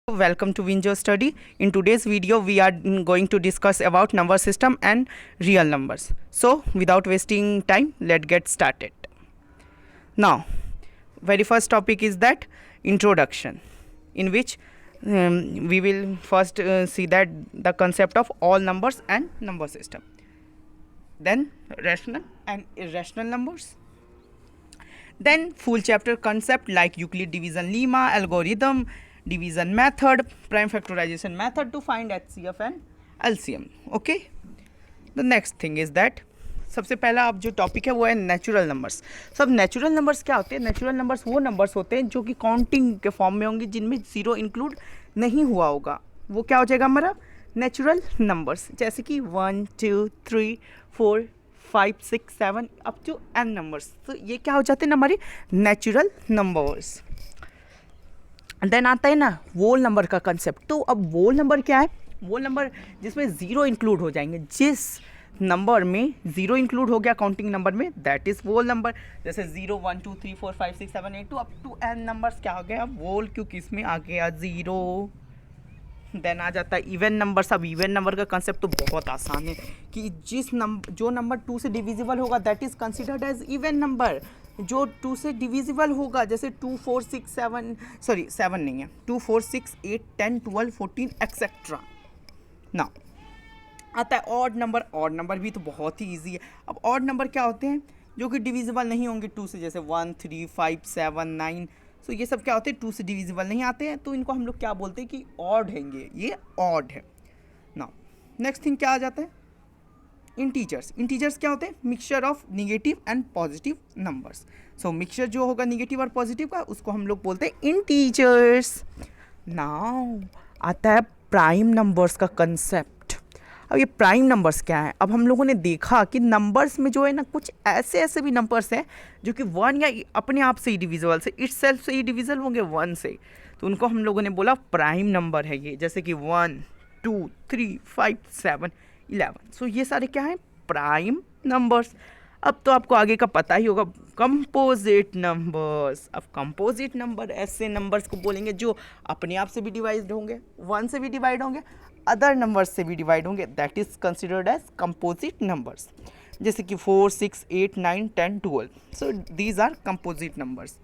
Welcome to Winjo Study. In today's video, we are going to discuss about number system and real numbers. So, without wasting time, let's get started. Now, very first topic is that introduction, in which we will first see that the concept of all numbers and number system. Then rational and irrational numbers. Then full chapter concept like Euclid division lemma, algorithm, division method, prime factorization method to find HCF and LCM. Okay. The next thing is that सबसे पहला अब जो topic है वो है natural numbers. सब natural numbers क्या होते हैं? नेचुरल नंबर्स वो नंबर्स होते हैं जो कि काउंटिंग के फॉर्म में होंगे, जिनमें जीरो इंक्लूड नहीं हुआ होगा. वो क्या हो जाएगा हमारा नेचुरल नंबर्स. जैसे कि 1 2 3 4 5 6 7 अप टू n नंबर्स. तो ये क्या हो जाते हैं हमारे नेचुरल नंबर्स. देन आता है ना वोल नंबर का कंसेप्ट. तो अब वोल नंबर क्या है? वोल नंबर जिसमें ज़ीरो इंक्लूड हो जाएंगे. जिस नंबर में ज़ीरो इंक्लूड हो गया काउंटिंग नंबर में, दैट इज़ वोल नंबर. जैसे 0 1 2 3 4 5 6 7 8 2 अप टू n नंबर्स क्या हो गया वोल, क्योंकि इसमें आ गया ज़ीरो. देन आ जाता है इवन नंबर्स. अब इवन नंबर का कंसेप्ट तो बहुत आसान है कि जो नंबर 2 से डिविजिबल होगा that is considered as even number. जो 2 से डिविजिबल होगा, जैसे 2 4 6 7 सॉरी 7 नहीं है, 2 4 6 8 10 12 14 एक्सेट्रा. ना आता है ऑड नंबर. ऑड नंबर भी तो बहुत ही ईजी है. अब ऑड नंबर क्या होते हैं? जो कि डिविजिबल नहीं होंगे 2 से, जैसे 1 3 5 7 9. तो ये सब क्या होते हैं 2 से डिविजिबल नहीं आते हैं, तो इनको हम लोग क्या बोलते हैं कि ऑड हैंगे, ये ऑड है. ना नेक्स्ट थिंग क्या आ जाता है? इंटीजर्स. इंटीजर्स क्या होते हैं? Mixture of negative and positive numbers. So mixture जो होगा निगेटिव और पॉजिटिव का, उसको हम लोग बोलते हैं इंटीजर्स. नाउ आता है प्राइम नंबर्स का कंसेप्ट. अब ये प्राइम नंबर्स क्या है? अब हम लोगों ने देखा कि नंबर्स में जो है ना कुछ ऐसे भी नंबर्स हैं जो कि 1 या अपने आप से ही डिविजिबल से इटसेल्फ से ही डिविजिबल होंगे 1 से, तो उनको हम लोगों ने बोला प्राइम नंबर है ये. जैसे कि 1 2 3 5 7 11. सो ये सारे क्या हैं? Prime numbers. अब तो आपको आगे का पता ही होगा कंपोजिट नंबर्स. अब कंपोजिट नंबर ऐसे नंबर्स को बोलेंगे जो अपने आप से भी डिवाइड होंगे, 1 से भी डिवाइड होंगे, अदर नंबर्स से भी डिवाइड होंगे. That is considered as composite numbers. जैसे कि 4 6 8 9 10 12. So these are composite numbers.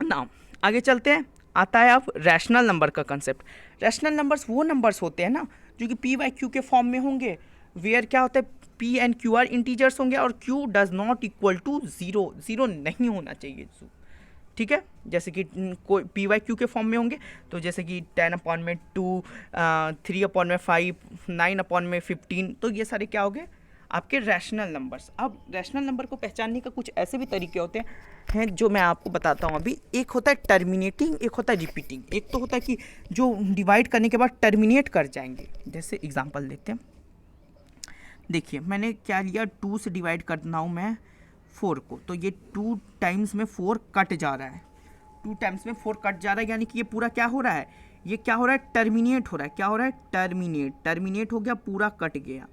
Now आगे चलते हैं. आता है अब रैशनल नंबर का कंसेप्ट. रैशनल नंबर्स वो नंबर्स होते हैं ना जो कि पी बाई क्यू के फॉर्म में होंगे, वेयर क्या होता है p and q are integers होंगे और q does not equal to zero. Zero नहीं होना चाहिए. ठीक है. जैसे कि कोई पी वाई क्यू के फॉर्म में होंगे, तो जैसे कि 10/2 3/5 9/15. तो ये सारे क्या हो गए आपके रैशनल नंबर्स. अब रैशनल नंबर को पहचानने का कुछ ऐसे भी तरीके होते हैं जो मैं आपको बताता हूँ अभी. एक होता है टर्मिनेटिंग, एक होता है रिपीटिंग. एक तो होता है कि जो डिवाइड करने के बाद टर्मिनेट कर जाएंगे. जैसे एग्जांपल देते हैं. देखिए मैंने क्या लिया, 2 से डिवाइड करना हूँ मैं 4 को, तो ये 2 टाइम्स में 4 कट जा रहा है. 2 टाइम्स में 4 कट जा रहा है, यानी कि ये पूरा क्या हो रहा है? ये क्या हो रहा है? टर्मिनेट हो रहा है. क्या हो रहा है? टर्मिनेट. टर्मिनेट हो गया, पूरा कट गया.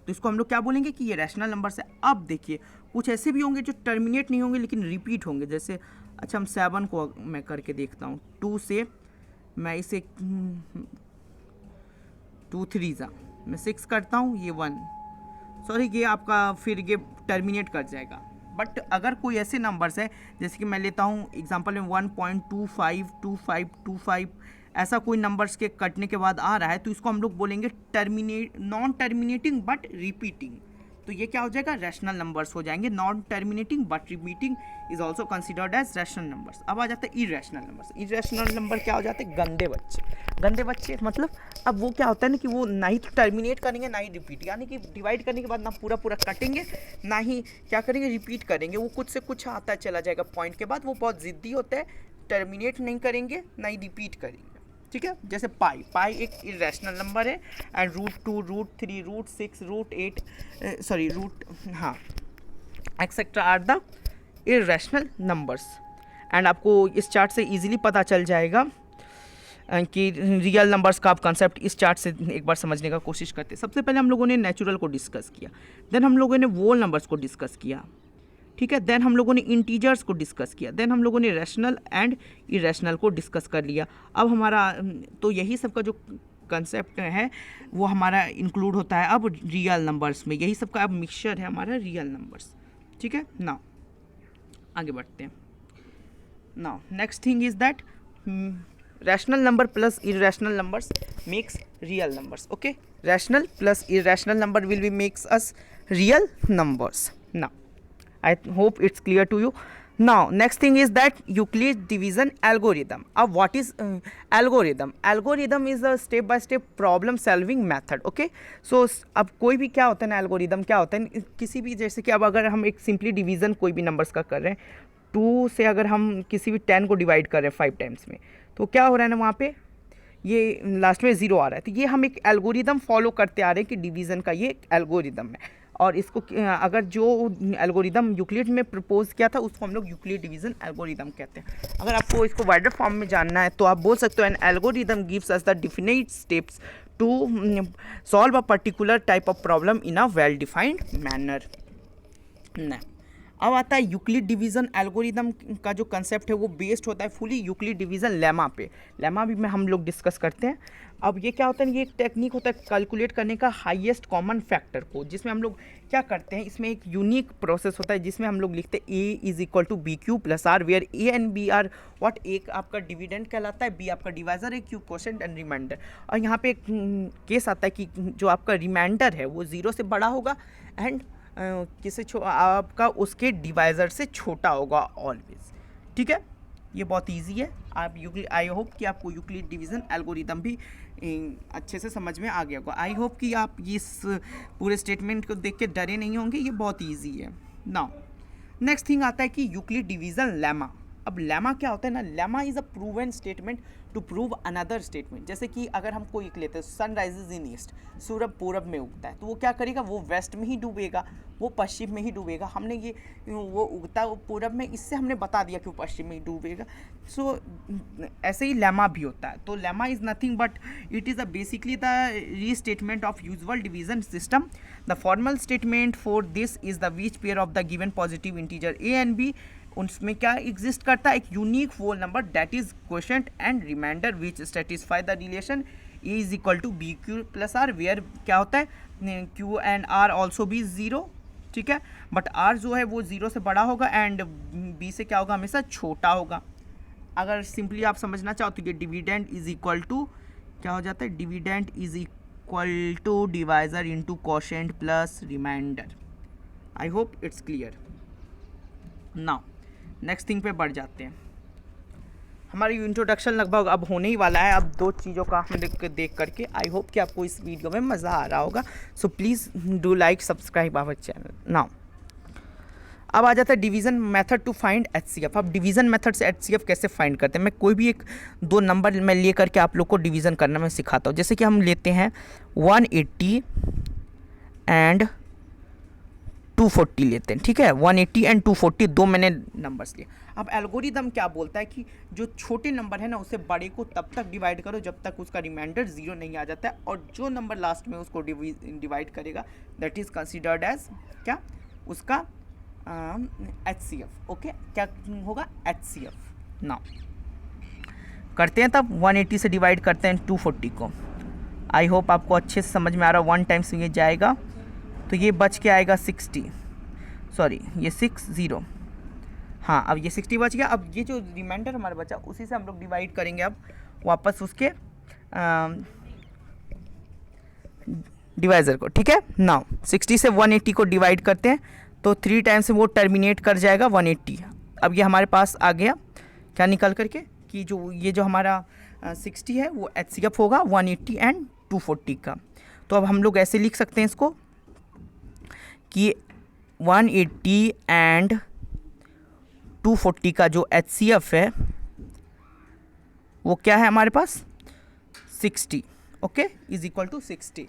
तो इसको हम लोग क्या बोलेंगे कि ये रैशनल नंबर्स है. अब देखिए कुछ ऐसे भी होंगे जो टर्मिनेट नहीं होंगे लेकिन रिपीट होंगे. जैसे अच्छा हम 7 को मैं करके देखता हूँ. 2 से मैं इसे 2 3 मैं 6 करता हूँ, ये 1. सॉरी ये आपका फिर ये टर्मिनेट कर जाएगा. बट अगर कोई ऐसे नंबर्स है, जैसे कि मैं लेता हूँ एग्जांपल में 1.252525 ऐसा कोई नंबर्स के कटने के बाद आ रहा है, तो इसको हम लोग बोलेंगे नॉन टर्मिनेटिंग बट रिपीटिंग. तो ये क्या हो जाएगा? रैशनल नंबर्स हो जाएंगे. Non terminating but repeating is also considered as rational numbers. अब आ जाता है इरेशनल नंबर्स. इरेशनल नंबर क्या हो जाते हैं? गंदे बच्चे. गंदे बच्चे मतलब अब वो क्या होता है ना कि वो ना ही तो टर्मिनेट करेंगे ना ही रिपीट, यानी कि डिवाइड करने के बाद ना पूरा कटेंगे ना ही क्या करेंगे रिपीट करेंगे. वो कुछ से कुछ आता चला जाएगा पॉइंट के बाद. वो बहुत ज़िद्दी होता है, टर्मिनेट नहीं करेंगे ना ही रिपीट करेंगे. ठीक है. जैसे पाई एक इरेशनल नंबर है. And √2 √3 √6 √8 sorry etcetera are the irrational numbers. And आपको इस चार्ट से इजीली पता चल जाएगा कि रियल नंबर्स का आप कंसेप्ट इस चार्ट से एक बार समझने का कोशिश करते हैं. सबसे पहले हम लोगों ने नेचुरल को डिस्कस किया, देन हम लोगों ने वोल नंबर्स को डिस्कस किया. ठीक है। देन हम लोगों ने इंटीजर्स को डिस्कस किया, देन हम लोगों ने रैशनल एंड इरेशनल को डिस्कस कर लिया। अब हमारा तो यही सब का जो कंसेप्ट है वो हमारा इंक्लूड होता है अब रियल नंबर्स में, यही सब का अब मिक्सचर है हमारा रियल नंबर्स। ठीक है, नाउ आगे बढ़ते हैं। Now next thing is that rational number plus irrational numbers makes real numbers. Okay, rational plus irrational number will be makes us real numbers. Now, I hope it's clear to you. Now, next thing is that Euclid division algorithm. What is algorithm? Algorithm is a step-by-step problem-solving method. Okay. So, अब कोई भी क्या होता है ना, algorithm क्या होता है, किसी भी जैसे कि अब अगर हम एक सिंपली डिवीज़न कोई भी नंबर्स का कर रहे हैं, 2 से अगर हम किसी भी 10 को डिवाइड कर रहे हैं 5 टाइम्स में, तो क्या हो रहा है ना, वहाँ पे ये लास्ट में 0 आ रहा है। तो ये हम एक एल्गोरिदम फॉलो करते आ रहे हैं कि डिवीज़न का ये एक एल्गोरिदम है, और इसको अगर जो एल्गोरिदम यूक्लिड में प्रपोज किया था उसको हम लोग यूक्लिड डिवीज़न एल्गोरिदम कहते हैं। अगर आपको इसको वाइडर फॉर्म में जानना है तो आप बोल सकते हो an algorithm gives us the definite steps to solve a particular type of problem in a well defined manner. अब आता है यूक्लिड डिवीज़न एल्गोरिदम का जो कंसेप्ट है वो बेस्ड होता है फुली यूक्लिड डिवीज़न लेमा पे। लेमा भी में हम लोग डिस्कस करते हैं। अब ये क्या होता है, ये एक टेक्निक होता है कैलकुलेट करने का हाईएस्ट कॉमन फैक्टर को, जिसमें हम लोग क्या करते हैं, इसमें एक यूनिक प्रोसेस होता है जिसमें हम लोग लिखते हैं A is equal to B Q plus are, where A and B are what, एक आपका डिविडेंड कहलाता है, बी आपका डिवाइजर है, क्यू क्वोशेंट एंड रिमाइंडर। और यहाँ पे एक केस आता है कि जो आपका रिमाइंडर है वो 0 से बड़ा होगा एंड आपका उसके डिवाइज़र से छोटा होगा ऑलवेज। ठीक है, ये बहुत इजी है। आप आई होप कि आपको यूक्लिड डिवीज़न एल्गोरिदम भी अच्छे से समझ में आ गया होगा। आई होप कि आप इस पूरे स्टेटमेंट को देख के डरे नहीं होंगे, ये बहुत इजी है। नाउ नेक्स्ट थिंग आता है कि यूक्लिड डिवीज़न लेमा। अब लेमा क्या होता है ना, lemma is a proven statement to prove another statement. जैसे कि अगर हम कोई एक लेते हैं, सन राइजेज इन ईस्ट, सूरज पूरब में उगता है, तो वो क्या करेगा, वो वेस्ट में ही डूबेगा, वो पश्चिम में ही डूबेगा। हमने ये वो उगता है पूरब में, इससे हमने बता दिया कि वो पश्चिम में ही डूबेगा। सो ऐसे ही लेमा भी होता है। तो lemma is nothing but it is a basically the restatement of usual division system. The formal statement for this is the which pair of the given positive integer a and b, उसमें क्या exist करता है, एक unique whole number that is quotient and remainder which satisfy the relation a is equal to B Q plus are, where क्या होता है, q and r also B 0। ठीक है, बट आर जो है वो 0 से बड़ा होगा एंड बी से क्या होगा, हमेशा छोटा होगा। अगर सिंपली आप समझना चाहो तो ये डिविडेंड इज इक्वल टू क्या हो जाता है, dividend is equal to divisor into quotient plus remainder. I hope it's clear. Now next thing पे बढ़ जाते हैं। हमारी इंट्रोडक्शन लगभग अब होने ही वाला है, अब 2 चीज़ों का हम देख करके आई होप कि आपको इस वीडियो में मज़ा आ रहा होगा। So please do like subscribe our channel. Now अब आ जाता है division method to find HCF. अब डिवीज़न मेथड से एचसीएफ कैसे फाइंड करते हैं, मैं कोई भी 2 नंबर मैं ले करके आप लोग को डिवीज़न करना मैं सिखाता हूँ। जैसे कि हम लेते हैं 180 एंड 240 लेते हैं। ठीक है, 180 एंड 240 2 मैंने नंबर्स लिए। अब एल्गोरिदम क्या बोलता है कि जो छोटे नंबर है ना उसे बड़े को तब तक डिवाइड करो जब तक उसका रिमाइंडर 0 नहीं आ जाता है, और जो नंबर लास्ट में उसको डिवाइड करेगा दैट इज़ कंसिडर्ड एज क्या, उसका एचसीएफ। ओके, क्या होगा, एचसीएफ। नाउ करते हैं, तब 180 से डिवाइड करते हैं 240 को। आई होप आपको अच्छे से समझ में आ रहा है। 1 टाइम्स ये जाएगा तो ये बच के आएगा 60, सॉरी ये 60, हाँ अब ये 60 बच गया। अब ये जो रिमाइंडर हमारा बचा उसी से हम लोग डिवाइड करेंगे अब वापस उसके डिवाइज़र को। ठीक है, नाउ 60 से 180 को डिवाइड करते हैं तो 3 टाइम्स से वो टर्मिनेट कर जाएगा 180। अब ये हमारे पास आ गया क्या निकल करके कि जो ये जो हमारा 60 है वो एचसीएफ होगा 180 एंड 240 का। तो अब हम लोग ऐसे लिख सकते हैं इसको कि 180 एंड 240 का जो एचसीएफ है वो क्या है हमारे पास, 60। Okay, is equal to 60।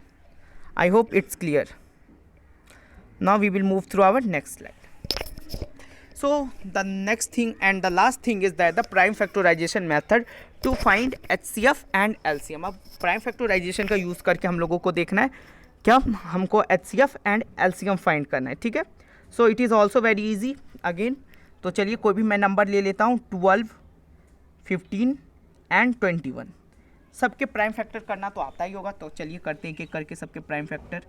I hope it's clear. Now we will move through our next slide. So the next thing and the last thing is that the prime factorization method to find HCF and LCM. अब prime factorization का use करके हम लोगों को देखना है क्या, हमको एचसीएफ एंड एलसीएम फाइंड करना है। ठीक है, so it is also very easy. Again. तो चलिए कोई भी मैं नंबर ले लेता हूँ, 12, 15 एंड 21। सबके प्राइम फैक्टर करना तो आता ही होगा, तो चलिए करते हैं एक एक करके सबके प्राइम फैक्टर।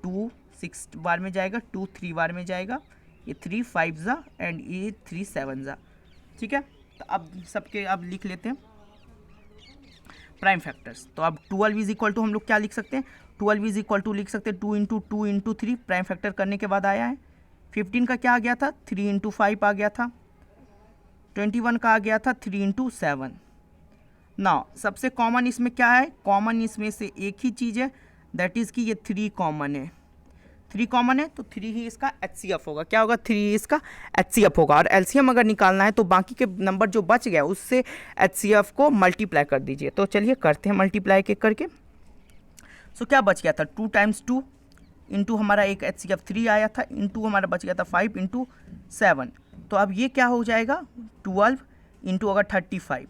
2 6 बार में जाएगा, 2 3 बार में जाएगा, ये 3 5 जा एंड ये 3 7 जा। ठीक है, तो अब सबके अब लिख लेते हैं प्राइम फैक्टर्स। तो अब 12 इज इक्वल टू हम लोग क्या लिख सकते हैं, 12 इज इक्वल टू लिख सकते हैं 2 इंटू 2 इंटू 3, प्राइम फैक्टर करने के बाद आया है। 15 का क्या आ गया था, 3 इंटू 5 आ गया था। 21 का आ गया था 3 इंटू 7। नाउ सबसे कॉमन इसमें क्या है, कॉमन इसमें से एक ही चीज़ है, दैट इज़ कि ये 3 कॉमन है। 3 कॉमन है तो 3 ही इसका HCF होगा। क्या होगा, 3 इसका HCF होगा। और LCM अगर निकालना है तो बाकी के नंबर जो बच गया उससे HCF को मल्टीप्लाई कर दीजिए। तो चलिए करते हैं मल्टीप्लाई के करके। सो क्या बच गया था, 2 टाइम्स 2 इंटू हमारा एक HCF 3 आया था, इंटू हमारा बच गया था 5 इंटू 7। तो अब ये क्या हो जाएगा, 12 इंटू अगर 35,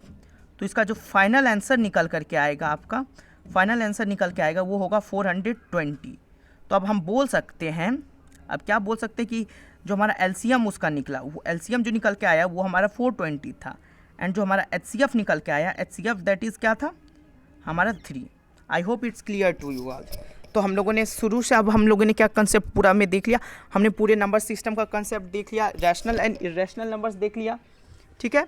तो इसका जो फाइनल आंसर निकल करके आएगा, आपका फाइनल आंसर निकल के आएगा वो होगा 420। तो अब हम बोल सकते हैं, अब क्या बोल सकते हैं कि जो हमारा LCM उसका निकला, वो LCM जो निकल के आया वो हमारा 420 था, एंड जो हमारा HCF निकल के आया, HCF दैट इज़ क्या था हमारा 3। I hope it's clear to you all. तो हम लोगों ने शुरू से अब हम लोगों ने क्या कंसेप्ट पूरा में देख लिया, हमने पूरे नंबर सिस्टम का कंसेप्ट देख लिया, रैशनल एंड इरेशनल नंबर्स देख लिया। ठीक है,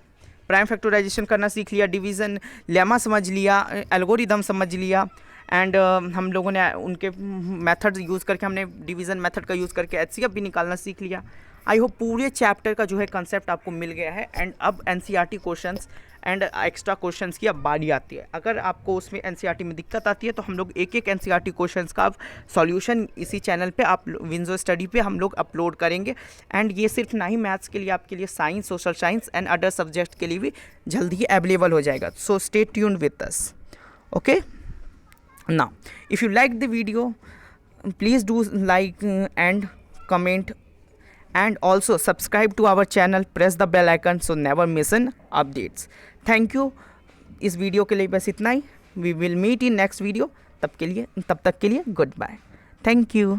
प्राइम फैक्टराइजेशन करना सीख लिया, डिवीज़न लेमा समझ लिया, एल्गोरिदम समझ लिया, एंड हम लोगों ने उनके मेथड यूज़ करके हमने डिवीज़न मेथड का यूज़ करके HCF भी निकालना सीख लिया। आई होप पूरे चैप्टर का जो है कंसेप्ट आपको मिल गया है। एंड अब NCERT questions and extra questions की अब बारी आती है। अगर आपको उसमें NCERT में दिक्कत आती है तो हम लोग एक एक NCERT क्वेश्चंस का अब सॉल्यूशन इसी चैनल पे आप विंजो स्टडी पे हम लोग अपलोड करेंगे। एंड ये सिर्फ ना ही मैथ्स के लिए, आपके लिए science, social science and other subject के लिए भी जल्द ही अवेलेबल हो जाएगा। So stay tuned with us, okay. Now if you like the video, please do like and comment, and also subscribe to our channel, press the bell icon so never miss an updates. Thank you। इस video के लिए बस इतना ही। We will meet in next video। तब तक के लिए good bye, thank you.